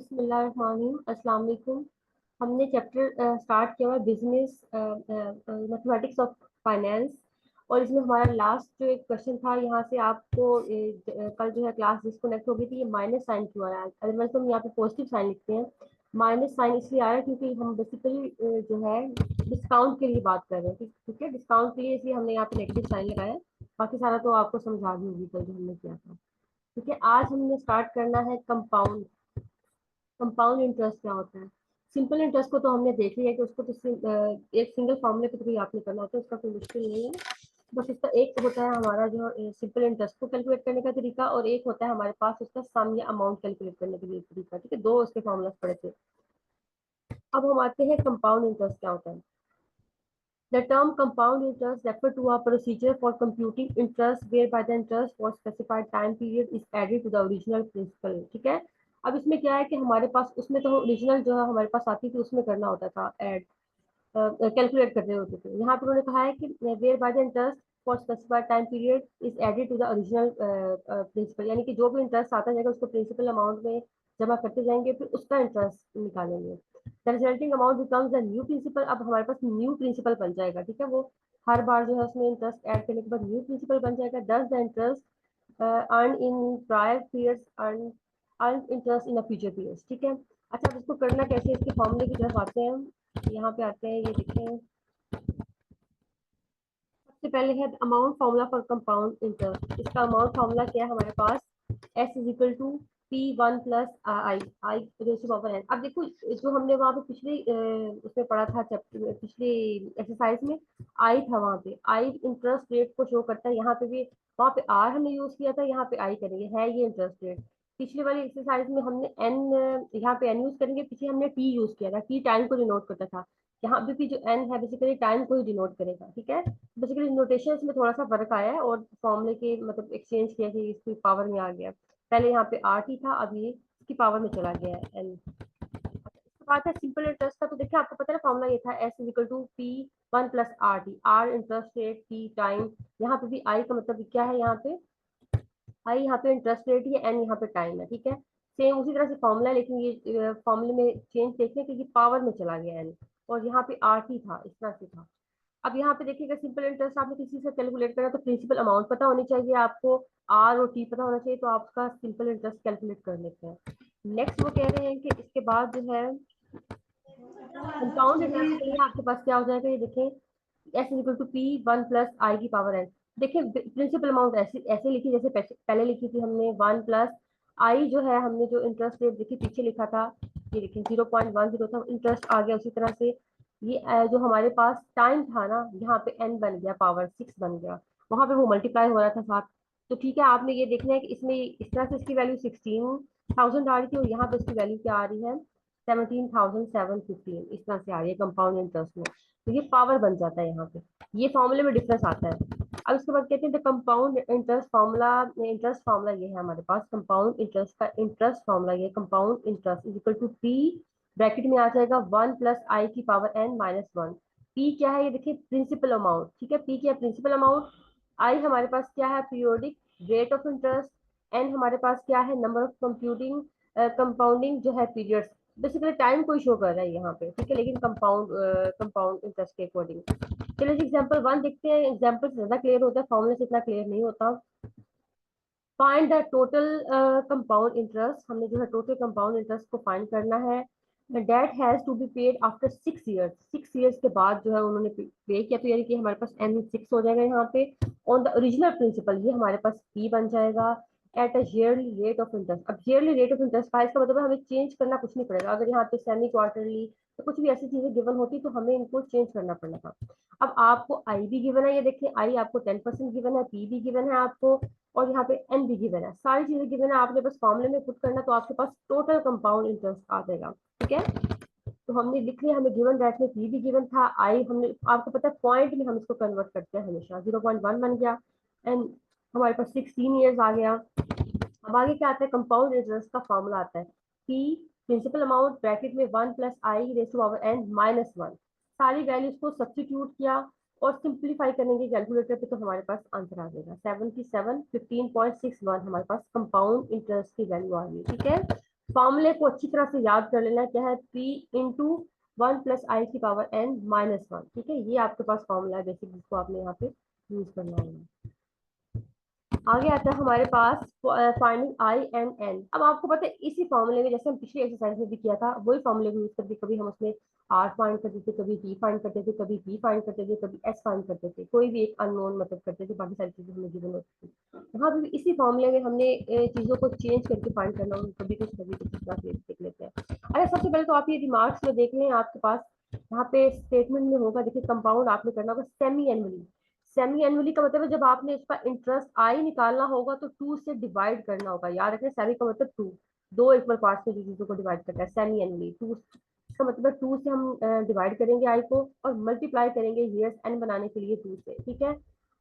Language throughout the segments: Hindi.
बिस्मिल्लाहिर्रहमानिर्रहीम। अस्सलाम वालेकुम। हमने चैप्टर स्टार्ट किया हुआ बिजनेस मैथमेटिक्स ऑफ फाइनेंस, और इसमें हमारा लास्ट जो एक क्वेश्चन था, यहाँ से आपको कल जो है क्लास डिस्कनेक्ट हो गई थी। ये माइनस साइन क्यों आया? अदरवाइज तो हम यहाँ पे पॉजिटिव साइन लिखते हैं। माइनस साइन इसलिए आया क्योंकि हम बेसिकली जो है डिस्काउंट के लिए बात कर रहे हैं। ठीक है, डिस्काउंट के लिए इसलिए हमने यहाँ पे नेगेटिव साइन लगाया है। बाकी सारा तो आपको समझा दी होगी कल जो हमने किया था। ठीक है, आज हमने स्टार्ट करना है कंपाउंड। कंपाउंड इंटरेस्ट क्या होता है? सिंपल इंटरेस्ट को तो हमने देख लिया कि उसको तो एक सिंगल फॉर्मूले पे तो कोई आपने करना होता है, उसका कोई मुश्किल नहीं है। बस इसका एक होता है हमारा जो सिंपल इंटरेस्ट को कैलकुलेट करने का तरीका, और एक होता है हमारे पास उसका सम या अमाउंट कैलकुलेट करने के लिए तरीका। ठीक है, दो उसके फॉर्मूला पड़े थे। अब हम आते हैं कंपाउंड इंटरेस्ट क्या होता है। The term compound interest refers to a procedure for computing interest whereby the interest for specified time period is added to the original principal। ठीक है, अब इसमें क्या है कि हमारे पास उसमें तो ओरिजिनल जो है हमारे पास आती थी, उसमें करना होता था ऐड, कैलकुलेट करने होते थे। यहाँ पर उन्होंने कहा है कि whereby the interest for specified time period is added to the original principal, यानी कि जो भी इंटरेस्ट आता जाएगा उसको प्रिंसिपल अमाउंट में जमा करते जाएंगे, फिर उसका इंटरेस्ट निकालेंगे। The resulting amount becomes the new principal. अब हमारे पास न्यू प्रिंसिपल बन जाएगा। ठीक है, वो हर बार जो है उसमें इंटरेस्ट ऐड करने के बाद न्यू प्रिंसिपल बन जाएगा। दस the interest earn in prior periods earn interest in future periods. ठीक है, अच्छा, अब इसको करना कैसे, इसके फॉर्मूले की तरफ आते हैं हम। यहाँ पे आते हैं, ये देखें। सबसे पहले है amount formula for compound interest. इसका अमाउंट फार्मूला क्या है हमारे पास? S is equal to P one plus I, I ratio power N. अब देखो, जो हमने वहाँ पे पिछले उसमें पढ़ा था, चैप्टर पिछले एक्सरसाइज में आई था, वहाँ पे आई इंटरेस्ट रेट को शो करता है। यहाँ पे भी वहाँ पे आर हमने यूज किया था, यहाँ पे आई करेंगे, है ये इंटरेस्ट रेट। पिछले वाली एक्सरसाइज में हमने एन, यहाँ पे एन यूज करेंगे, पीछे हमने टी यूज किया था, टी टाइम को डिनोट करता था। यहाँ पे भी जो एन है बेसिकली टाइम को ही डिनोट करेगा। ठीक है, बेसिकली नोटेशंस में थोड़ा सा फर्क आया है, और फॉर्मूले के मतलब एक्सचेंज किया कि इसकी पावर में आ गया। पहले यहाँ पे आर टी था, अब ये इसकी पावर में चला गया है एन। इसके बाद है सिंपल इंटरेस्ट का। तो देखिए, आपको पता है फॉर्मूला ये था, S is equal to P one plus R T. R interest rate, T time. यहाँ पे भी आई का मतलब क्या है, यहाँ पे आई यहाँ पे इंटरेस्ट रेट है, एन यहाँ पे टाइम है। ठीक है, सेम उसी तरह से फॉर्मूला है, लेकिन ये फॉर्मूले में चेंज देखने क्योंकि पावर में चला गया एन, और यहाँ पे आर टी था, इस तरह से था। अब यहाँ पे देखिएगा, सिंपल इंटरेस्ट आपने किसी से कैलकुलेट करा तो प्रिंसिपल अमाउंट पता होनी चाहिए आपको, आर और टी पता होना चाहिए, तो आपका सिंपल इंटरेस्ट कैलकुलेट कर लेते हैं। नेक्स्ट वो कह रहे हैं कि इसके बाद जो है कंपाउंड इंटरेस्ट के लिए आपके पास क्या हो जाएगा, ये देखें, S is equal to P one plus I की पावर एन। देखिए, प्रिंसिपल अमाउंट ऐसे ऐसे लिखी जैसे पहले लिखी थी हमने, वन प्लस आई जो है हमने जो इंटरेस्ट रेट देखिए पीछे लिखा था, ये देखिए 0.10 था, इंटरेस्ट आ गया उसी तरह से। ये जो हमारे पास टाइम था ना, यहाँ पे एन बन गया, पावर सिक्स बन गया, वहां पे वो मल्टीप्लाई हो रहा था साथ। तो ठीक है, आपने ये देखना है कि इसमें इस तरह से इसकी वैल्यू 16,000 आ रही थी, और यहाँ पे इसकी वैल्यू क्या आ रही है, 17,715, इस तरह से आ रही है कंपाउंड इंटरेस्ट में। तो ये पावर बन जाता है यहाँ पे, ये फॉर्मूले में डिफरेंस आता है। अब इसके बाद कहते हैं compound interest formula. Interest formula ये है हमारे पास, कंपाउंड इंटरेस्ट का इंटरेस्ट फार्मूला ये, compound interest is equal to P, bracket में आ जाएगा वन प्लस आई की power N minus one. P क्या है, ये देखिए प्रिंसिपल अमाउंट। ठीक है, पी क्या है, प्रिंसिपल अमाउंट। आई हमारे पास क्या है, periodic rate of interest. N हमारे पास क्या है, नंबर ऑफ कंप्यूटिंग कंपाउंडिंग जो है पीरियड्स। बेसिकली टाइम को शो कर रहा है यहाँ पे। ठीक है, लेकिन कंपाउंड इंटरेस्ट के अकॉर्डिंग। चलिए एग्जांपल वन देखते हैं, एग्जांपल ज्यादा क्लियर होता है, फॉर्मूले से इतना क्लियर नहीं होता। Find the total compound interest, हमने जो है टोटल कंपाउंड इंटरेस्ट को फाइंड करना है। Debt has to be paid after 6 years, 6 years के बाद जो है उन्होंने पे किया, तो यानी कि हमारे पास एन सिक्स हो जाएगा यहाँ पे, ऑन द ओरिजिनल प्रिंसिपल, ये हमारे पास पी बन जाएगा, at a yearly rate of interest. अब ईयरली रेट ऑफ इंटरेस्ट का इसका मतलब है हमें चेंज करना कुछ नहीं पड़ेगा। अगर यहाँ पे सेमी क्वार्टरली तो कुछ भी ऐसी चीजें गिवन होती तो हमें इनको चेंज करना पड़ना था। अब आपको आई भी गिवन है, ये देखिए आई आपको 10% गिवन है, पी भी गिवन है आपको, और यहाँ पे एन भी गिवन है, सारी चीजें गिवन है, आपने बस फॉर्मूले में पुट करना, तो आपके पास टोटल कंपाउंड इंटरेस्ट आ जाएगा। ठीक है, तो हमने लिख लिया, हमें गिवन दैट में पी भी गिवन था, आई हमने, आपको पता है पॉइंट में हम इसको कन्वर्ट करते हैं हमेशा, 0.1 बन गया, एंड हमारे पास 16 ईयर्स आ गया। अब आगे क्या आता है, कंपाउंड इंटरेस्ट का फॉर्मूला आता है, पी प्रिंसिपल अमाउंट ब्रैकेट में one plus I raise to power N minus one. सारी वैल्यूज को सब्स्टिट्यूट किया और सिंप्लीफाई करेंगे कैलकुलेटर पे, तो हमारे पास आंसर आ जाएगा 77 15.61, हमारे पास कंपाउंड इंटरेस्ट की वैल्यू आ गई। ठीक है, फॉर्मूले को अच्छी तरह से याद कर लेना, क्या है, पी इंटू 1 + i⁻n - 1, ठीक है, ये आपके पास फॉर्मूला है बेसिक, जिसको आपने यहाँ पे यूज करना है। आगे आता है हमारे पास फाइंडिंग आई एंड एन। अब आपको पता है इसी फॉर्मूले में, जैसे हम पिछली एक्सरसाइज में भी किया था, वही फॉर्मूले को यूज करके कभी हम उसमें आर फाइंड करते थे, कभी टी फाइंड करते थे, कभी बी फाइंड करते थे, कभी एस फाइंड करते थे, कोई भी एक अननोन मतलब करते थे, बाकी सारी चीजें हमें गिवन होती थी। यहाँ पे भी इसी फॉर्मूले में हमने चीजों को चेंज करके फाइंड करना, कभी कुछ इस तरह से देख लेते हैं। अरे सबसे पहले तो आप ये रिमार्क्स में देख लें, आपके पास यहाँ पे स्टेटमेंट में होगा, देखिए कंपाउंड आपने करना होगा सेमी एनुअली। सेमी एनुअली का मतलब है जब आपने इसका इंटरेस्ट आई निकालना होगा तो 2 से डिवाइड करना होगा। याद रखें सेमी का मतलब 2, दो इक्वल पार्ट्स में जो चीजों को डिवाइड करता है सेमी एनुअली। 2 इसका मतलब 2 से हम डिवाइड करेंगे आई को और मल्टीप्लाई करेंगे ईयर्स एन बनाने के लिए 2 से, ठीक है।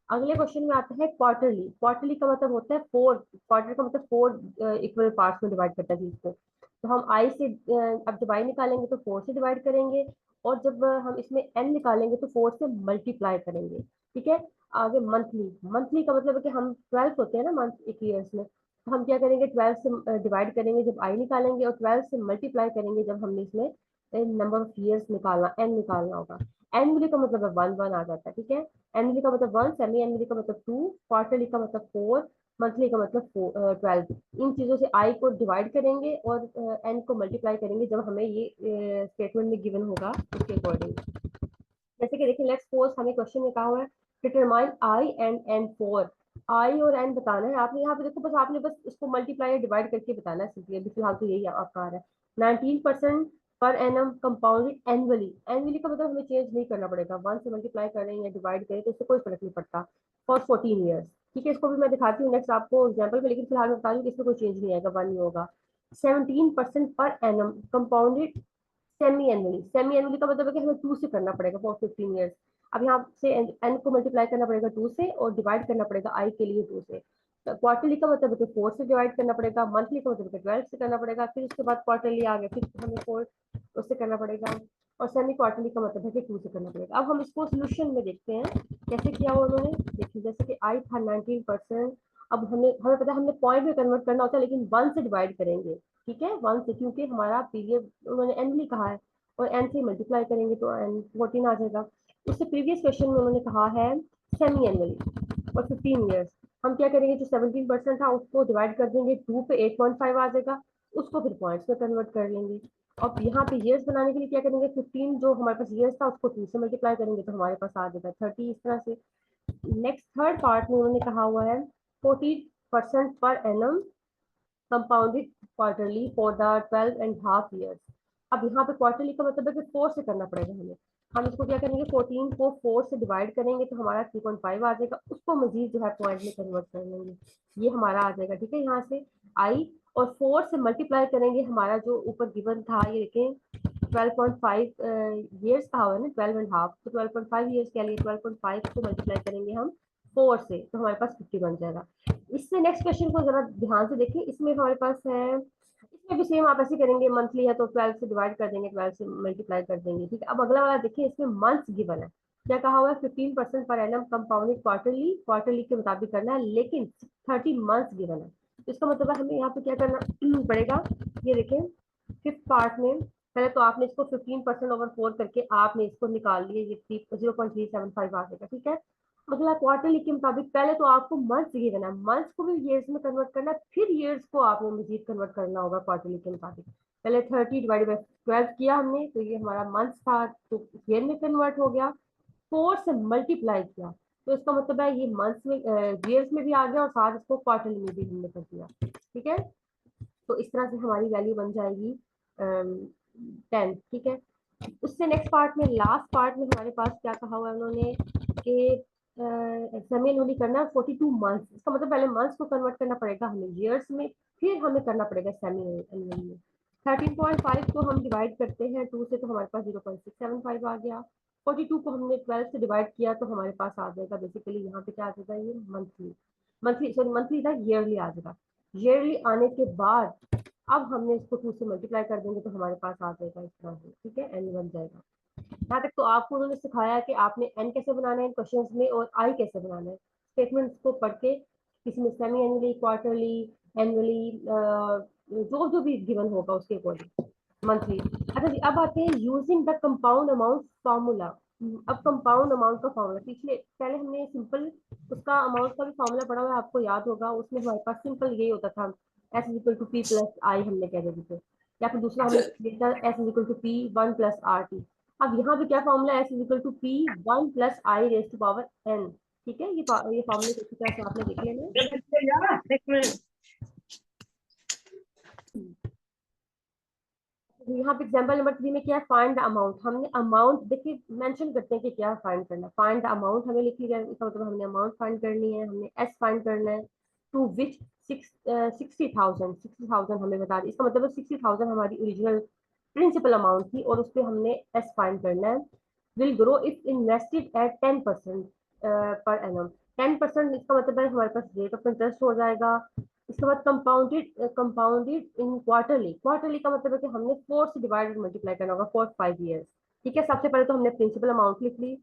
अगले क्वेश्चन में आता है क्वार्टरली। क्वार्टरली का मतलब होता है 4, क्वार्टर का मतलब 4 इक्वल पार्ट्स में डिवाइड करता है चीज को। तो हम आई से अब जब आई निकालेंगे तो 4 से डिवाइड करेंगे, और जब हम इसमें एन निकालेंगे तो 4 से मल्टीप्लाई करेंगे, ठीक है। आगे मंथली। मंथली का मतलब है कि हम 12 होते हैं ना मंथ एक ईयर्स में, तो हम क्या करेंगे 12 से डिवाइड करेंगे जब आई निकालेंगे, और 12 से मल्टीप्लाई करेंगे जब हमने इसमें नंबर ऑफ ईयर्स निकालना, एन निकालना होगा। एनुअली का मतलब है 1 आ जाता है, ठीक है। एनुअली का मतलब 1, सेमी एनुअली का मतलब 2, क्वार्टरली का मतलब 4, मंथली का मतलब 12। इन चीजों से आई को डिवाइड करेंगे और एन को मल्टीप्लाई करेंगे जब हमें ये स्टेटमेंट में गिवन होगा उसके अकॉर्डिंग। जैसे कि देखिए लेट्स सपोज हमें क्वेश्चन में कहा हुआ है determine I and N for. I और एन बताना है आपने, यहाँ पे देखो बस आपने बस इसको मल्टीप्लाई या डिवाइड करके बताना है सिंपली, अभी फिलहाल तो यही आपका आ रहा है। 19% per annum compounded annually. Annually का मतलब हमें चेंज नहीं करना पड़ेगा, 1 से मल्टीप्लाई करें या डिवाइड करें तो इससे कोई फर्क नहीं पड़ता। फॉर 14 ईयर्स, ठीक है, इसको भी मैं दिखाती हूँ नेक्स्ट आपको एग्जाम्पल में, लेकिन फिलहाल मैं बता रही हूँ कि इसमें कोई चेंज नहीं आएगा, 1 ही होगा। 17% per annum compounded semi annually. Semi annually का मतलब है कि हमें 2 से करना पड़ेगा फॉर 15 ईयर्स। अब यहाँ से एन को मल्टीप्लाई करना पड़ेगा 2 से और डिवाइड करना पड़ेगा आई के लिए 2 से। क्वार्टरली का मतलब है कि 4 से डिवाइड करना पड़ेगा, मंथली का मतलब है 12 से करना पड़ेगा, फिर उसके बाद क्वार्टरली आ गया, फिर हमें 4 उससे करना पड़ेगा, और सेमी क्वार्टरली का मतलब है कि 2 से करना पड़ेगा। अब हम इसको सोल्यूशन में देखते हैं कैसे किया हुआ उन्होंने। देखिए जैसे कि आई था 19%, अब हमें पता है हमने पॉइंट में कन्वर्ट करना होता है, लेकिन 1 से डिवाइड करेंगे, ठीक है, 1 से, क्योंकि हमारा पीरियड उन्होंने एनुअली कहा है, और एन से मल्टीप्लाई करेंगे तो एन 14 आ जाएगा। उससे प्रीवियस क्वेश्चन में उन्होंने कहा है सेमी एनुअली और 15 ईयर्स। हम क्या करेंगे, जो 17% था उसको डिवाइड कर देंगे 2 पे, 8.5 आ जाएगा, उसको फिर पॉइंट्स में कन्वर्ट कर लेंगे। अब यहाँ पे ईयर्स बनाने के लिए क्या करेंगे, 15 जो हमारे पास ईयर्स था उसको 2 से मल्टीप्लाई करेंगे तो हमारे पास आ जाएगा 30, इस तरह से। नेक्स्ट थर्ड पार्ट में उन्होंने कहा हुआ है 40% per annum compounded quarterly for the 12.5 years. अब यहाँ पे क्वार्टरली का मतलब है कि 4 से करना पड़ेगा हमें। हम इसको क्या करेंगे, 14 को 4 से डिवाइड करेंगे तो हमारा 3.5 आ जाएगा, उसको मजीद जो है पॉइंट में कन्वर्ट कर लेंगे, ये हमारा आ जाएगा, ठीक है। यहाँ से आई और 4 से मल्टीप्लाई करेंगे, हमारा जो ऊपर गिवन था ये देखें 12.5 ईयर्स का हुआ है ना, 12.5, तो 12.5 ईयर्स के लिए 12.5 को मल्टीप्लाई करेंगे हम 4 से, तो हमारे पास 50 बन जाएगा। इससे नेक्स्ट क्वेश्चन को जरा ध्यान से देखिए, इसमें हमारे पास है, इसमें भी सेम आप ऐसे करेंगे, मंथली है तो 12 से डिवाइड कर देंगे, 12 से मल्टीप्लाई कर देंगे, ठीक है। अब अगला वाला देखिए, इसमें मंथ्स गिवन है, क्या कहा हुआ है 15% per annum compounded quarterly, quarterly के मुताबिक करना है, लेकिन 30 मंथ्स गिवन है। तो इसका मतलब है हमें यहाँ पे क्या करना पड़ेगा, ये देखें फिफ्थ पार्ट में पहले तो आपने इसको 15%/4 करके आपने इसको निकाल लिया, ये 0.375 आ जाएगा, ठीक है। अगला क्वार्टरली के मुताबिक पहले तो आपको मंथ्स गिवन है, मंथ्स को भी ईयर्स में कन्वर्ट करना है, फिर ईयर्स को आपको मजीद कन्वर्ट करना होगा क्वार्टरली के मुताबिक। पहले 30/12 किया हमने तो ये हमारा मंथ्स था तो ईयर में कन्वर्ट हो गया, 4 से मल्टीप्लाई किया तो इसका मतलब है ये मंथ्स में ईयर्स में भी आ गया, और साथ इसको क्वार्टरली में भी हमने कर दिया, ठीक है। तो इस तरह से हमारी वैल्यू बन जाएगी 10, ठीक है। उससे नेक्स्ट पार्ट में, लास्ट पार्ट में हमारे पास क्या कहा हुआ है उन्होंने कि सेमी एनुअली करना है 42 मंथ्स। इसका मतलब पहले मंथ्स को कन्वर्ट करना पड़ेगा हमें ईयर्स में, फिर हमें करना पड़ेगा सेमी एनुअली में। 13.5 को हम डिवाइड करते हैं 2 से तो हमारे पास 0.675 आ गया। 42 को हमने 12 से डिवाइड किया तो हमारे पास आ जाएगा, बेसिकली यहाँ पे क्या आ जाएगा, ये मंथली, मंथली सॉरी मंथली था, ईयरली आ जाएगा। ईयरली आने के बाद अब हमने इसको 2 से मल्टीप्लाई कर देंगे तो हमारे पास आ जाएगा इस तरह से, ठीक है, एन बन जाएगा। यहाँ तक तो आपको उन्होंने सिखाया कि आपने एन कैसे बनाना है क्वेश्चंस में, और आई कैसे बनाना है स्टेटमेंट्स को पढ़ के, किसी में सेमी एनुअली, क्वार्टरली, एनुअली, जो जो भी गिवन होगा उसके अकॉर्डिंग मंथली। अच्छा जी, अब आते हैं using the compound amount formula. अब कंपाउंड अमाउंट का फार्मूला, पिछले पहले हमने सिंपल उसका अमाउंट का भी फार्मूला पढ़ा हुआ है, आपको याद होगा। उसमें हमारे पास सिंपल यही होता था, S is equal to P plus I हमने कह देते थे, या फिर दूसरा हमने लिखा S is equal to P one plus R T. अब यहाँ पे क्या formula, S is equal to P one plus I raise to power N. ठीक है, ये फार्मूले अच्छी तरह से आपने देख लेना। एक मिनट। यहाँ पे एग्जांपल नंबर 3 में क्या है, फाइंड द अमाउंट। हमने अमाउंट देखिए मेंशन करते हैं कि क्या फाइंड करना, फाइंड द अमाउंट हमें लिख लिया, इसका मतलब हमने अमाउंट फाइंड करनी है, हमने एस फाइंड करना है। टू विच 60,000 हमें बता दी, इसका मतलब 60,000 हमारी ओरिजिनल प्रिंसिपल अमाउंट थी और उस पर हमने एस फाइंड करना है। Will grow if invested at 10% per annum. 10% इसका मतलब है हमारे पास रेट ऑफ इंटरेस्ट हो जाएगा। इसके बाद कंपाउंडेड इन क्वार्टरली। क्वार्टरली का मतलब है कि हमने 4 से डिवाइड मल्टीप्लाई करना होगा फॉर 5 ईयर्स। ठीक है, सबसे पहले तो हमने प्रिंसिपल अमाउंट लिख ली,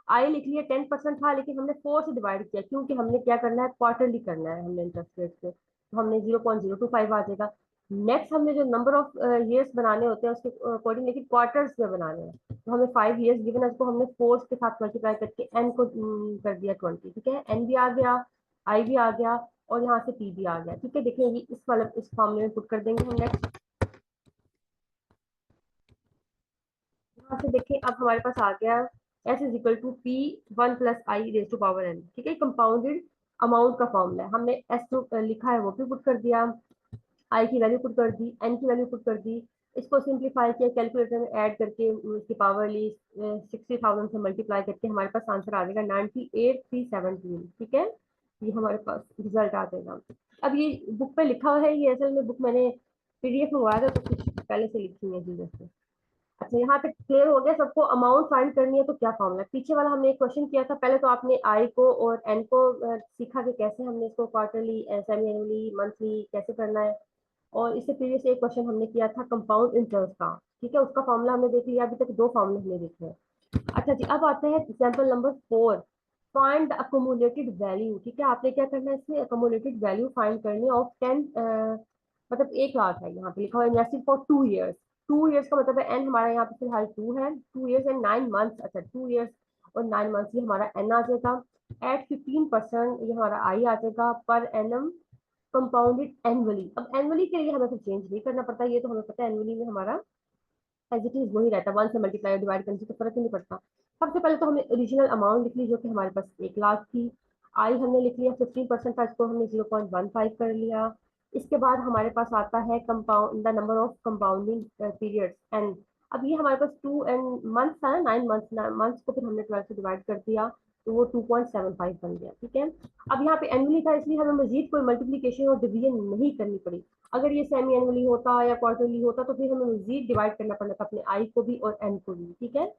आई लिख लिया, 10% था लेकिन हमने 4 से डिवाइड किया क्योंकि हमने क्या करना है, क्वार्टरली करना है हमने इंटरेस्ट रेट से, तो हमने 0.025 आ जाएगा। नेक्स्ट हमने जो नंबर ऑफ ईयर्स बनाने होते हैं उसके अकॉर्डिंग, लेकिन क्वार्टर्स में बनाने हैं, तो हमें 5 ईयर्स गिवन है, उसको हमने 4 के साथ मल्टीप्लाई करके एन को कर दिया 20। ठीक है, एन भी आ गया, आई भी आ गया और यहाँ से पी भी आ गया। ठीक है, देखिए ये इस वाले इस फॉर्मूले में पुट कर देंगे हम नेक्स्ट। यहाँ से देखिए अब हमारे पास आ गया S is equal to P one plus I raise to power N. ठीक है, कंपाउंडेड अमाउंट का फॉर्मूला है, हमने एस जो लिखा है वो भी पुट कर दिया, आई की वैल्यू पुट कर दी, एन की वैल्यू पुट कर दी। इसको सिंप्लीफाई किया, कैलकुलेटर में ऐड करके उसकी पावर ली, 60,000 से मल्टीप्लाई करके हमारे पास आंसर आ जाएगा 98,317। ठीक है, ये हमारे पास रिजल्ट आ जाएगा। अब ये बुक पे लिखा हुआ है, ये असल में बुक मैंने पीडीएफ मंगवाया था तो कुछ पहले से लिखी है चीजें से। अच्छा, यहाँ पे क्लियर हो गया सबको, अमाउंट फाइंड करनी है तो क्या फॉर्मूला है। पीछे वाला हमने एक क्वेश्चन किया था, पहले तो आपने आई को और एन को सीखा कि कैसे हमने इसको क्वार्टरली, सेमी एनुअली, मंथली कैसे करना है। और इससे प्रीवियस एक क्वेश्चन हमने किया था कंपाउंड इंटरेस्ट का। ठीक है, उसका फॉर्मूला हमने देख लिया, अभी तक 2 फॉर्मूले हमने देखे हैं। अच्छा जी, अब आते हैं example number 4, find the accumulated value. ठीक है, आपने क्या करना है, इसमें अकोमोलेटेड वैल्यू फाइंड करनी है ऑफ 10, मतलब 1 लाख है यहाँ पे लिखा हुआ, इन्वेस्टेड फॉर 2 ईयर्स। 2 ईयर्स का मतलब है एन हमारा यहाँ पे फिलहाल 2 है, 2 ईयर्स एंड 9 मंथ्स। अच्छा, 2 ईयर्स और 9 मंथ्स, ये हमारा एन आ जाएगा। एट 15% ये हमारा आई आ जाएगा पर एनम, कंपाउंडेड एनुअली। अब एनुअली के लिए हमें कुछ चेंज नहीं करना पड़ता, ये तो हमें पता है एनुअली में हमारा एज इट इज वही रहता है, 1 से मल्टीप्लाई डिवाइड करने से तो फर्क ही नहीं पड़ता। सबसे पहले तो हमने ओरिजिनल अमाउंट लिख ली जो कि हमारे पास 1 लाख थी, आई हमने लिख लिया 15% था, इसको हमने 0.15 कर लिया। इसके बाद हमारे पास आता है compound, the number of compounding periods and. अब ये हमारे पास 2 मंथ्स था ना, 9 मंथ्स, मंथ्स को फिर हमने 12 से डिवाइड कर दिया तो वो 2.75 बन गया। ठीक है, अब यहाँ पे एनुअली था इसलिए हमें मजीद कोई मल्टीप्लीकेशन और डिवीजन नहीं करनी पड़ी। अगर ये सेमी एनुअली होता या क्वार्टरली होता तो फिर हमें मजीद डिवाइड करना पड़ता था अपने आई को भी और एन को भी। ठीक है,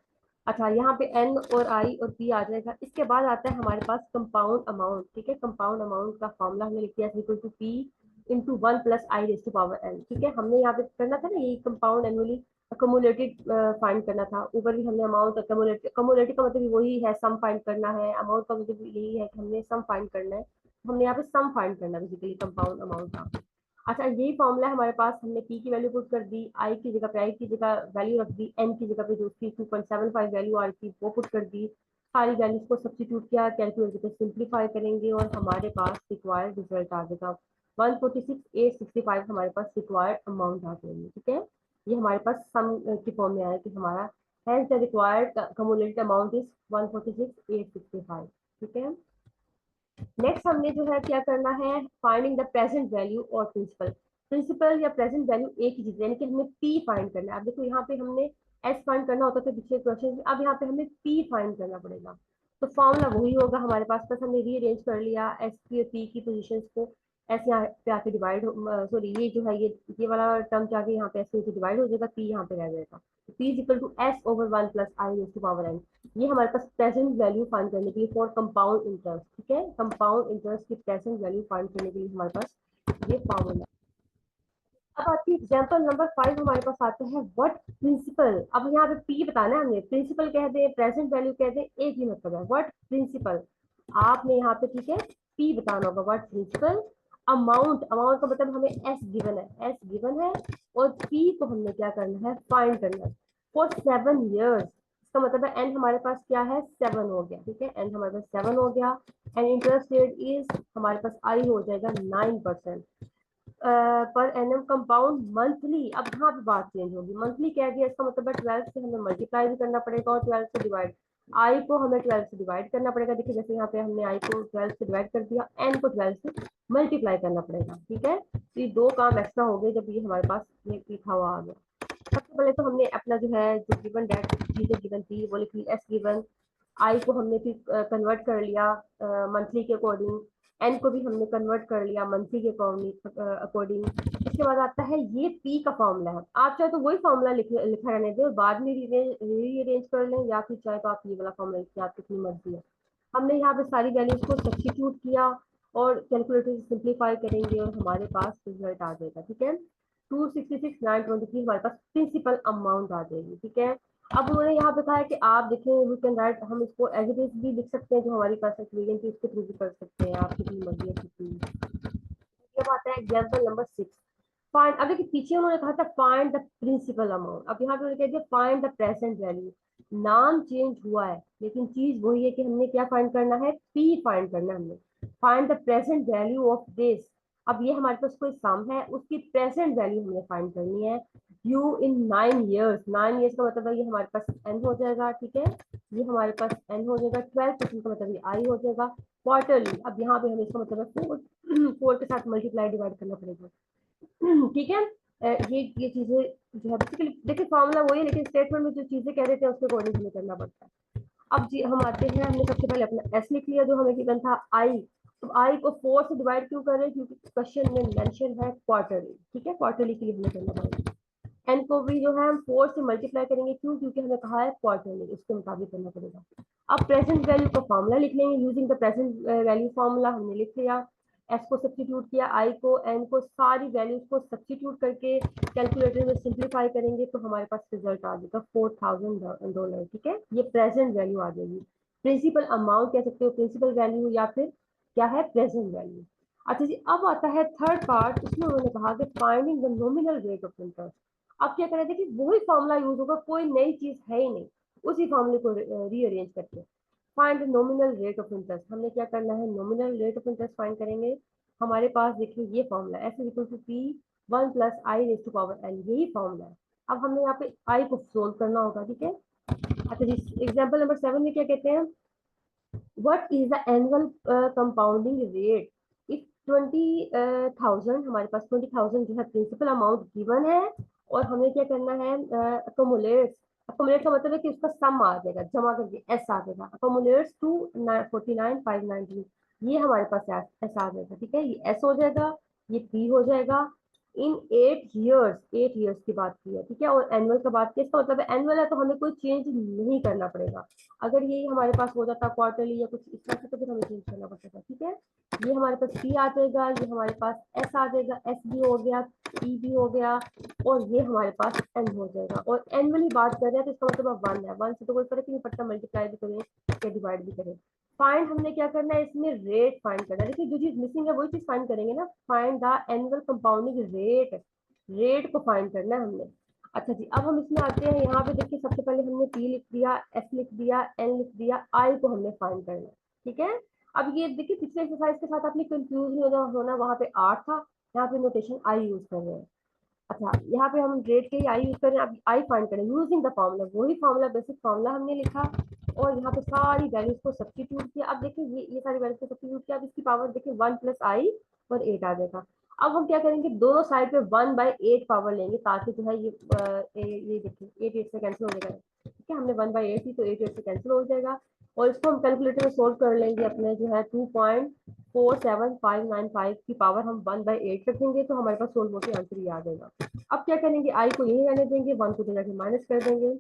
अच्छा यहाँ पे एन और आई और पी आ जाएगा। इसके बाद आता है हमारे पास कंपाउंड अमाउंट। ठीक है, कंपाउंड अमाउंट का फॉर्मूला हमने लिख दिया equal to P into one plus I raise to power N. ठीक है, हमने यहाँ पे करना था ना ये कंपाउंड एनुअली अकोमोलेटेड फाइंड करना था, ऊपर भी हमने अमाउंट अकोमोलेटेड, अकोमोलेटेड का मतलब वही है सम फाइंड करना है, अमाउंट का मतलब यही है कि हमने सम फाइंड करना है, हमने यहाँ पे सम फाइंड करना है बेसिकली कंपाउंड अमाउंट का। अच्छा, यही फॉर्मूला है हमारे पास, हमने पी की वैल्यू पुट कर दी, आई की जगह पे आई की जगह वैल्यू रख दी, एन की जगह पे जो उसकी 2.75 वैल्यू आ रही थी वो पुट कर दी, सारी वैल्यूज को सब्स्टिट्यूट किया, कैलकुलेटर पे सिंप्लीफाई करेंगे और हमारे पास रिक्वायर्ड रिजल्ट आ जाएगा 146,865 हमारे पास रिक्वायर्ड अमाउंट आ जाएगी। ठीक है, ये हमारे पास सम की फॉर्म में आया कि हमारा has the required cumulated amount is 146,865। ठीक है, नेक्स्ट हमने जो है क्या करना है, फाइंडिंग द प्रेजेंट वैल्यू और प्रिंसिपल। प्रिंसिपल या प्रेजेंट वैल्यू एक ही चीज है, यानी कि हमें पी फाइंड करना है। अब देखो यहाँ पे हमने एस फाइंड करना होता था पिछले क्वेश्चन में, अब यहाँ पे हमें पी फाइंड करना पड़ेगा। तो फॉर्मूला वही होगा हमारे पास, बस हमने रीअरेंज कर लिया एस की और पी की पोजीशंस को, एस यहाँ पे आके डिवाइड, सॉरी ये जो है ये वाला टर्म जाके यहाँ पे एस से डिवाइड हो जाएगा, पी यहाँ पे रह जाएगा। P is equal to S over one plus I raise to power N. ये हमारे पास प्रेजेंट वैल्यू फाइंड करने के लिए फॉर कंपाउंड इंटरेस्ट। ठीक है, कंपाउंड इंटरेस्ट की प्रेजेंट वैल्यू फाइंड करने के लिए हमारे पास ये फॉर्मूला। अब आती है एग्जांपल नंबर 5, हमारे पास आता है व्हाट प्रिंसिपल। अब यहाँ पे पी बताना है हमें, प्रिंसिपल कह दे प्रेजेंट वैल्यू कह दे एक ही मतलब है, व्हाट प्रिंसिपल। आपने यहाँ पे ठीक है पी बताना होगा, व्हाट प्रिंसिपल अमाउंट, अमाउंट का मतलब हमें एस गिवन है, एस गिवन है, और पी को हमने क्या करना है, फाइंड करना है फॉर 7 years। इसका मतलब है एन हमारे पास क्या है, 7 हो गया, ठीक है, एन हमारे पास 7 हो गया, एंड इंटरेस्ट रेट इज हमारे पास आई हो जाएगा 9% पर एनम कंपाउंड मंथली। अब यहाँ पे बात चेंज होगी, मंथली कह दिया, इसका मतलब है 12 से हमें मल्टीप्लाई भी करना पड़ेगा और 12 से डिवाइड, आई को हमें 12 से डिवाइड करना पड़ेगा। देखिए जैसे यहाँ पे हमने आई को 12 से डिवाइड कर दिया, एन को 12 से मल्टीप्लाई करना पड़ेगा, ठीक है। तो ये दो काम एक्स्ट्रा हो गए जब ये हमारे पास ये लिखा हुआ आ गया। सबसे पहले तो हमने अपना जो है जो गिवन डेट चीजें गिवन थी वो लिख ली, एस गिवन, आई को हमने फिर कन्वर्ट कर लिया मंथली के अकॉर्डिंग, एन को भी हमने कन्वर्ट कर लिया मंथली के अकॉर्डिंग। इसके बाद आता है ये पी का फॉर्मूला है, आप चाहे तो वही फॉर्मूला लिखा रहने दें और बाद में रीअरेंज कर लें, या फिर चाहे तो आप ये वाला फॉर्मूला लिखिए, आपकी अपनी मर्जी है। हमने यहाँ पे सारी वैल्यूज को सब्स्टिट्यूट किया और कैलकुलेटर से सिंप्लीफाई करेंगे और हमारे पास रिजल्ट आ जाएगा, ठीक है। 266,923 हमारे पास प्रिंसिपल अमाउंट आ जाएगी, ठीक है। अब उन्होंने यहाँ पे कहा है कि आप देखें वी कैन राइट, हम इसको एज इट इज भी लिख सकते हैं, जो हमारे पास इक्वेशन थी इसको थ्रू भी कर सकते हैं, आप कितनी मर्जी है कितनी। अब आता है एग्जाम्पल नंबर 6, फाइंड। अब देखिए पीछे उन्होंने कहा था फाइंड द प्रिंसिपल अमाउंट, अब यहाँ पे उन्होंने कह दिया फाइंड द प्रेजेंट वैल्यू। नाम चेंज हुआ है लेकिन चीज वही है कि हमने क्या फाइंड करना है, पी फाइंड करना है हमने। Find the present value of this, अब ये हमारे पास कोई सम है, उसकी प्रेजेंट वैल्यू हमने फाइंड करनी है। यू इन 9 years, 9 years का मतलब है ये हमारे पास एन हो जाएगा, ठीक है, ये हमारे पास एन हो जाएगा। 12% का मतलब ये आई हो जाएगा। क्वार्टरली, अब यहाँ पे हमें इसका मतलब है 4 के साथ मल्टीप्लाई डिवाइड करना पड़ेगा, ठीक है। ये चीजें जो है बेसिकली देखिए फॉर्मूला वही है, लेकिन स्टेटमेंट में जो चीजें कह रहे थे उसके अकॉर्डिंग हमें करना पड़ता है। अब जी हम आते हैं, हमने सबसे पहले अपना एस लिख लिया जो हमें गिवन था आई। तो आई को 4 से डिवाइड क्यों कर रहे हैं, क्योंकि क्वेश्चन में मेंशन है क्वार्टरली, ठीक है, क्वार्टरली के लिए हमें करना पड़ेगा। एन को भी जो है हम 4 से मल्टीप्लाई करेंगे, क्यों, क्योंकि हमें कहा है क्वार्टरली, उसके मुताबिक करना पड़ेगा। अब प्रेजेंट वैल्यू का फॉर्मूला लिख लेंगे, using the present value formula हमने लिख लिया। एस को सब्स्टिट्यूट किया, आई को, एन को, सारी वैल्यूज को सब्स्टिट्यूट करके कैलकुलेटर में सिंप्लीफाई करेंगे तो हमारे पास रिजल्ट आ जाएगा $4,000, ठीक है। ये प्रेजेंट वैल्यू आ जाएगी, प्रिंसिपल अमाउंट कह सकते हो, प्रिंसिपल वैल्यू या फिर क्या है, प्रेजेंट वैल्यू। अच्छा जी, अब आता है थर्ड पार्ट, इसमें उन्होंने कहा कि finding the nominal rate of interest. अब क्या करें, देखिए वही फॉर्मूला यूज होगा, कोई नई चीज है ही नहीं, उसी फॉर्मूले को रीअरेंज करके find nominal rate of interest. हमने क्या करना है, nominal rate of interest find करेंगे। हमारे पास देखिए ये formula S is equal to P 1 + i⁻n, यही फॉर्मूला है। अब हमने यहाँ पे आई को सोल्व करना होगा, ठीक है। अच्छा जी, एग्जाम्पल नंबर 7 में क्या कहते हैं, what is the annual compounding rate if 20,000, हमारे पास 20,000 जो है प्रिंसिपल अमाउंट गिवन है, और हमें क्या करना है, अकोमुलेट्स। अकोमुलेट का मतलब है कि उसका सम आ जाएगा, जमा करके एस आ जाएगा, अकोमुलेट्स टू 49,593, ये हमारे पास एस आ जाएगा, ठीक है, ये एस हो जाएगा, ये पी हो जाएगा। इन 8 years, 8 years की बात की है, ठीक है, और एनुअल का बात की, इसका मतलब एनुअल है तो हमें कोई चेंज नहीं करना पड़ेगा। अगर ये हमारे पास हो जाता क्वार्टरली या कुछ इस तरह से तो फिर हमें चेंज करना पड़ता था, ठीक है। ये हमारे पास सी आ जाएगा, ये हमारे पास एस आ जाएगा, एस भी हो गया, ई भी हो गया, और ये हमारे पास एन हो जाएगा। और एनुअली बात कर रहे हैं तो इसका मतलब 1 है, 1 से तो कोई फर्क नहीं पड़ता, मल्टीप्लाई भी करें या डिवाइड भी करें। फाइंड हमने क्या करना है, इसमें रेट फाइंड करना है, देखिए जो चीज मिसिंग है वही चीज फाइंड करेंगे ना। Find the annual compounding rate, rate को फाइंड करना है हमने। अच्छा जी, अब हम इसमें आते हैं, यहाँ पे देखिए सबसे पहले हमने पी लिख दिया, एस लिख दिया, एन लिख दिया, आई को हमने फाइंड करना है, ठीक है। अब ये देखिए पिछले एक्सरसाइज के साथ आपने कंफ्यूज नहीं होना, वहां पे आर था, यहाँ पे नोटेशन आई यूज कर रहे हैं। अच्छा, यहाँ पे हम रेट के आई यूज करें, अब आई फाइंड करें यूजिंग द फॉर्मूला, वही फॉर्मूला, बेसिक फॉर्मूला हमने लिखा, और यहाँ पे सारी वैल्यूज को सब्स्टिट्यूट किया। अब देखिए ये सारी वैल्यूज को सब्स्टिट्यूट किया, अब इसकी पावर देखिए 1 + i और 8 आ जाएगा। अब हम क्या करेंगे, दोनों साइड पे 1/8 पावर लेंगे, ताकि जो है ये देखिए 8 8 से कैंसिल हो जाएगा, ठीक है, हमने 1/8 थी तो 8 8 से कैंसिल हो जाएगा। और इसको हम कैलकुलेटर में सोल्व कर लेंगे, अपने जो है 2.47595 की पावर हम 1/8 रखेंगे तो हमारे पास सोल्व होकर आंसर ये आ जाएगा। अब क्या करेंगे, आई को यही रहने देंगे, 1 को जगह माइनस कर देंगे,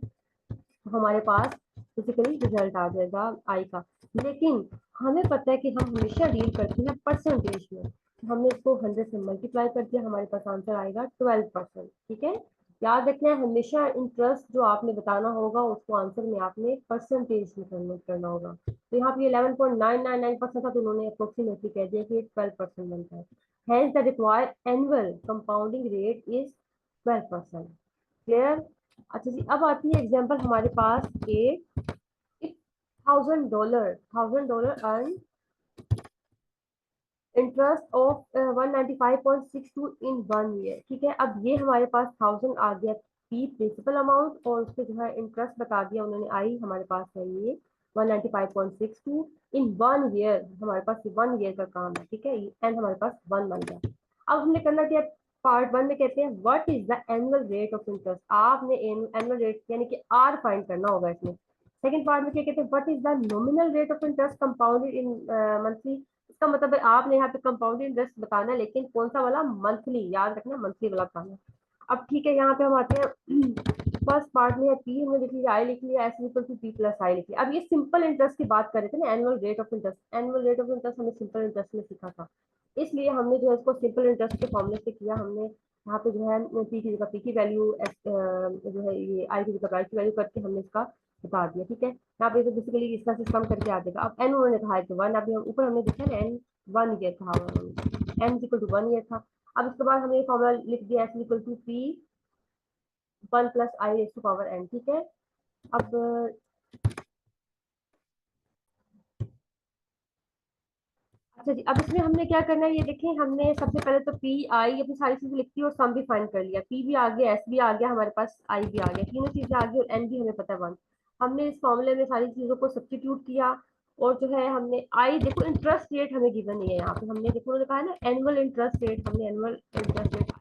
हमारे पास बेसिकली रिजल्ट आ जाएगा आई का। लेकिन हमें पता है कि हम हमेशा डील करते हैं परसेंटेज में, तो हमने इसको 100 से मल्टीप्लाई कर दिया, हमारे पास आंसर आएगा 12%, ठीक है। याद रखना है हमेशा इंटरेस्ट जो आपने बताना होगा उसको आंसर में आपने परसेंटेज में कन्वर्ट करना होगा। तो यहाँ पे 11.999% था, तो उन्होंने अप्रोक्सीमेटली कह दिया कि 12% बनता है। hence the required annual compounding rate is 12%। Clear? अच्छा जी, अब आती है एग्जांपल हमारे पास एक $1,000 earn interest of 195.62 in 1 year. ठीक है, अब ये हमारे पास 1000 आ गया पी प्रिंसिपल अमाउंट, और उसके जो है इंटरेस्ट बता दिया उन्होंने आई हमारे पास है ये 195.62 इन 1 ईयर। हमारे पास 1 ईयर का काम है, ठीक है, एंड हमारे पास 1 बन गया। अब हमने करना क्या, पार्ट 1 में कहते हैं what is the annual rate of interest. आपने एनुअल रेट यानी कि आर फाइंड करना होगा इसमें। सेकंड पार्ट में क्या कहते हैं, what is the nominal rate of interest compounded in monthly. इसका मतलब है आपने यहाँ पे कंपाउंडेड इंटरेस्ट बताना है, लेकिन कौन सा वाला, मंथली, याद रखना मंथली वाला बताना है। अब ठीक है, यहाँ पे हम आते हैं फर्स्ट पार्ट में है पी हमने लिख लिया, आई लिख लिया, S equal to P plus I लिख लिया। अब ये सिंपल इंटरेस्ट की बात कर रहे थे ना, annual rate of interest. Annual rate of interest हमने सिंपल इंटरेस्ट में सीखा था, इसलिए हमने जो है इसको सिंपल इंटरेस्ट के फॉर्मूले से किया। हमने यहाँ पे जो है पी की जगह पी की वैल्यू, जो है ये आई की जगह आई की वैल्यू करके हमने इसका बता दिया। ठीक है, यहाँ पे तो बेसिकली इसका सिस्टम करके आ जाएगा। अब एन उन्होंने कहा है कि 1, अभी हम ऊपर हमने देखा ना एन 1 ईयर कहा हुआ, एन इक्वल टू 1 ईयर था। अब इसके बाद हमने फॉर्मूला लिख दिया S equal to P 1 + i⁻n। ठीक है, अब अच्छा जी, अब इसमें हमने क्या करना है ये देखें। हमने सबसे पहले तो पी आई अपनी सारी चीजें लिखती है और सम भी फाइंड कर लिया। पी भी आ गया, एस भी आ गया, हमारे पास आई भी आ गया, तीनों चीजें आ गई, और एन भी हमें पता है 1। हमने इस फॉर्मूले में सारी चीजों को सब्स्टिट्यूट किया, और जो है हमने आई देखो इंटरेस्ट रेट हमें गिवन नहीं है यहाँ पे, हमने देखो उन्होंने कहा है ना एनुअल इंटरेस्ट रेट, हमने एनुअल इंटरेस्ट रेट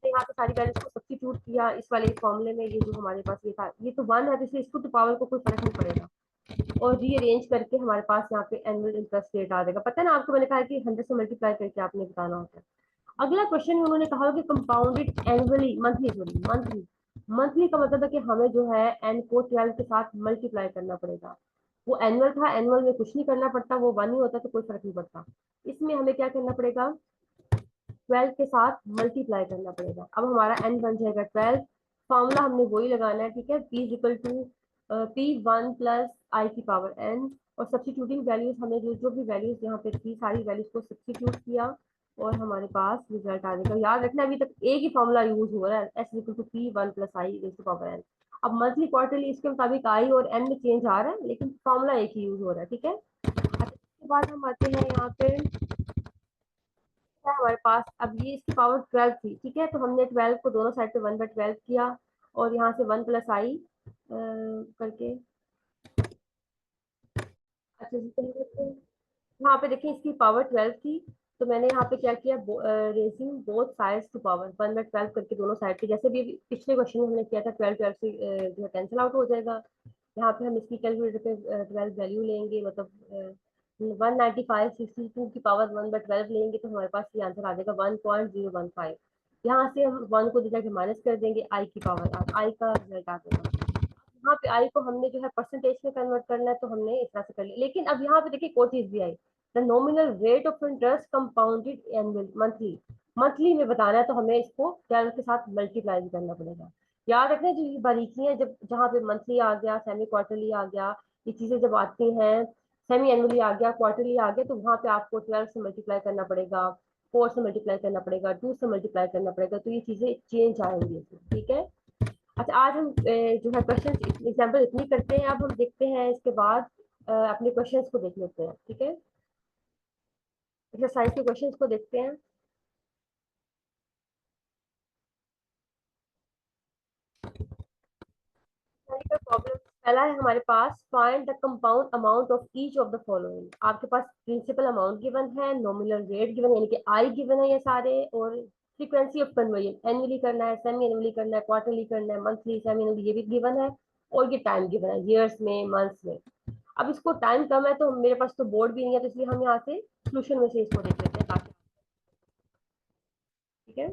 यहाँ पे सारी वैल्यूज को सब्स्टिट्यूट किया इस वाले फॉर्मूले में। ये जो हमारे पास ये था, ये तो 1 है, तो इसलिए इसको तो पावर को कोई फर्क नहीं पड़ेगा, और रीअरेंज करके हमारे पास यहाँ पे एनुअल इंटरेस्ट रेट आ जाएगा। पता है ना आपको, मैंने कहा कि 100 से मल्टीप्लाई करके आपने बताना होता है। अगला क्वेश्चन में उन्होंने कहा कि compounded annually, monthly, sorry monthly. Monthly का मतलब है कि हमें जो है एन को 12 के साथ मल्टीप्लाई करना पड़ेगा। वो एनुअल था, एनुअल में कुछ नहीं करना पड़ता, वो 1 ही होता तो कोई फर्क नहीं पड़ता। इसमें हमें क्या करना पड़ेगा, 12 के साथ मल्टीप्लाई करना पड़ेगा। अब हमारा एन बन जाएगा 12। फॉर्मूला हमने वही लगाना है, ठीक है, P equal to P 1 + i⁻n, और सब्स्टिट्यूटिंग वैल्यूज हमने जो जो भी वैल्यूज यहाँ पे थी सारी वैल्यूज को सब्स्टिट्यूट किया, और हमारे पास रिजल्ट आ जाएगा। याद रखना अभी तक एक ही फॉर्मूला यूज हो रहा है, S equal to P 1 + i⁻n। अब मंथली क्वार्टरली इसके मुताबिक आई और एन में चेंज आ रहा है, लेकिन फॉर्मूला एक ही यूज हो रहा है। ठीक है, अच्छा, इसके बाद हम आते हैं यहाँ पे है हमारे पास, अब ये इसकी पावर 12 थी। ठीक है, तो हमने 12 को दोनों साइड पे 1/12 किया, और यहाँ से 1 + i करके। अच्छा जी, यहाँ पे देखिए इसकी पावर 12 थी, तो मैंने यहाँ पे क्या किया, raising both sides to power 1/12 करके दोनों साइड पे, जैसे भी पिछले क्वेश्चन में हमने किया था 12 12 से जो है कैंसिल आउट हो जाएगा। यहाँ पे हम इसकी कैलकुलेटर पे 12 वैल्यू लेंगे, मतलब 195.62 की पावर 1/12 लेंगे, तो हमारे पास ये आंसर आ जाएगा 1.015। यहाँ से हम 1 को दिखा के माइनस कर देंगे, आई की पावर, आई का रिजल्ट आ जाएगा। यहाँ पे आई को हमने जो है परसेंटेज में कन्वर्ट करना है, तो हमने इस तरह से कर लिया। लेकिन अब यहाँ पे देखिए कोई चीज भी I, the nominal rate of interest compounded annual monthly. Monthly में बताना है तो हमें इसको 12 के साथ मल्टीप्लाई भी करना पड़ेगा। याद रखना जो ये बारीकियां, जब जहाँ पे मंथली आ गया, सेमी क्वार्टरली आ गया, ये चीजें जब आती हैं, सेमी एनुअली आ गया, क्वार्टरली आ गया, तो वहां पे आपको 12 से मल्टीप्लाई करना पड़ेगा, 4 से मल्टीप्लाई करना पड़ेगा, 2 से मल्टीप्लाई करना पड़ेगा, तो ये चीजें चेंज आएंगी। ठीक है, अच्छा, आज हम जो है क्वेश्चन एग्जाम्पल इतनी करते हैं। अब हम देखते हैं इसके बाद अपने क्वेश्चंस को देख लेते हैं। ठीक है, एक्सरसाइज के क्वेश्चंस को देखते हैं। प्रॉब्लम पहला है हमारे पास, find the compound amount of each of the following. आपके पास प्रिंसिपल अमाउंट गिवन है, नॉमिनल रेट गिवन यानी कि आई गिवन है ये सारे, और फ्रीक्वेंसी ऑफ कन्वर्जन एनुअली करना है, सेमी एनुअली करना है, क्वार्टरली करना है, मंथली, सेमी एनुअली, ये भी गिवन है, और ये टाइम गिवन है, ईयर्स में, मंथ्स में। अब इसको टाइम कम है, तो मेरे पास तो बोर्ड भी नहीं है, तो इसलिए हम यहाँ से सोल्यूशन में से इसको देख लेते हैं ताकि, ठीक है।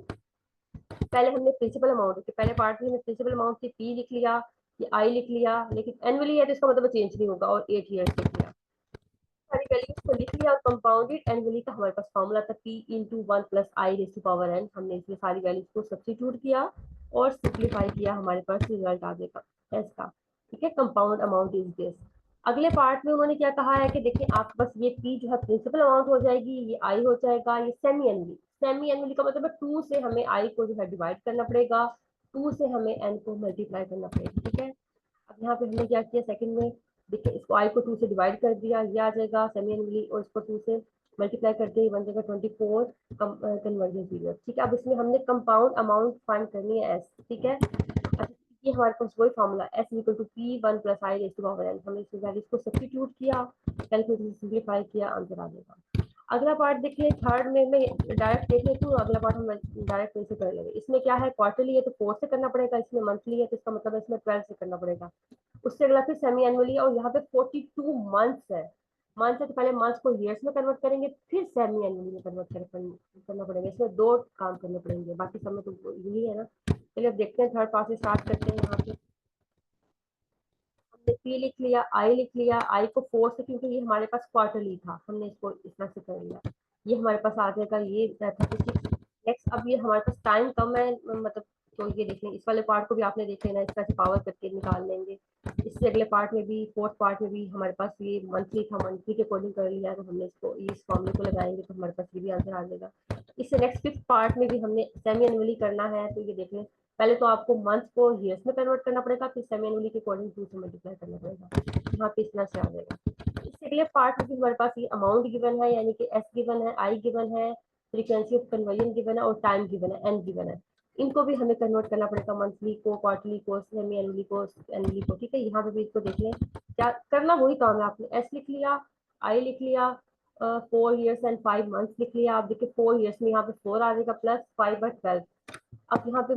पहले हमने प्रिंसिपल अमाउंट के पहले पार्ट में हमने प्रिंसिपल अमाउंट की पी लिख लिया, ये आई लिख लिया, लेकिन एनुअली है तो इसका मतलब चेंज नहीं होगा, और 8 ईयर्स लिख लिया, सारी वैल्यूज को लिख लिया। और कंपाउंडेड एनुअली का हमारे पास फॉर्मूला था पी इंटू 1 + i⁻n। हमने इसमें सारी वैल्यूज को सब्स्टिट्यूट किया और सिंप्लीफाई किया, हमारे पास रिजल्ट आ जाएगा इसका। ठीक है, कंपाउंड अमाउंट इज दिस। अगले पार्ट में उन्होंने क्या कहा है कि देखिए आप बस ये पी जो है प्रिंसिपल अमाउंट हो जाएगी, ये आई हो जाएगा, ये सेमी एनुअली। सेमी एनुअली का मतलब है टू से हमें आई को जो है डिवाइड करना पड़ेगा, टू से हमें एन को मल्टीप्लाई करना पड़ेगा, ठीक है। अब यहाँ पे हमने क्या किया सेकंड में, देखिए इसको आई को टू से डिवाइड कर दिया, ये आ जाएगा सेमी एनुअली, और इसको टू से मल्टीप्लाई कर दिया, बन जाएगा 24 कन्वर्जन पीरियड, ठीक है। अब इसमें हमने कंपाउंड अमाउंट फाइंड करनी है एस, ठीक है। अच्छा, ये हमारे पास वही formula S equal to P one plus I raise to power N, हमने इसमें वैल्यूज को सब्स्टिट्यूट किया, कैलकुलेशन सिंप्लीफाई किया, आंसर आ जाएगा। अगला पार्ट देखिए थर्ड में मैं डायरेक्ट देख लेती हूँ, अगला पार्ट हम डायरेक्ट वैसे कर लेंगे। इसमें क्या है, क्वार्टरली है तो 4 से करना पड़ेगा, इसमें मंथली है तो इसका मतलब है इसमें 12 से करना पड़ेगा। उससे अगला फिर सेमी एनुअली है, और यहाँ पे 42 मंथ्स है। मंथ है तो पहले मंथ्स को ईयर्स में कन्वर्ट करेंगे, फिर सेमी एनुअली में कन्वर्ट करना पड़ेगा। इसमें दो काम करने पड़ेंगे, बाकी सब में तो यही है ना। चलिए अब देखते हैं, थर्ड पार्ट से स्टार्ट करते हैं। यहाँ पे हमने पी लिख लिया, आई लिख लिया, आई को 4 से, क्योंकि ये हमारे पास क्वार्टरली था, हमने इसको इस तरह से कर लिया। ये हमारे पास आ जाएगा ये 36। नेक्स्ट अब ये हमारे पास टाइम कम है, मतलब तो ये देख लेंगे, इस वाले पार्ट को भी आपने देख लेना, इसका पावर करके निकाल लेंगे। इससे अगले पार्ट में भी, फोर्थ पार्ट में भी हमारे पास ये मंथली था, मंथली के अकॉर्डिंग कर लिया, तो हमने इसको इस फॉर्मूले को लगाएंगे तो हमारे पास ये भी आंसर आ जाएगा। इससे नेक्स्ट फिफ्थ पार्ट में भी हमने सेमी एनुअली करना है, तो ये देख लें, पहले तो आपको मंथ को ईयर्स में कन्वर्ट करना पड़ेगा, फिर सेमी एनुअली के अकॉर्डिंग टू से मल्टीप्लाई करना पड़ेगा, यहाँ पे इस तरह से आ जाएगा। इससे अगले पार्ट में भी हमारे पास ये अमाउंट गिवन है, यानी कि एस गिवन है, आई गिवन है, फ्रीक्वेंसी ऑफ कन्वर्जन गिवन है, और टाइम गिवन है, एन गिवन है। इनको भी हमें कन्वर्ट करना पड़ेगा, मंथली को, क्वार्टरली को, सेमी एनुअली को, एनुअली को, ठीक है। यहाँ पे भी इसको देख लें, क्या करना वही काम है, आपने एस लिख लिया, आई लिख लिया, 4 years and 5 months लिख लिया। आप देखिए 4 years में यहाँ पे 4 आ जाएगा, प्लस 5 by 12। अब यहाँ पे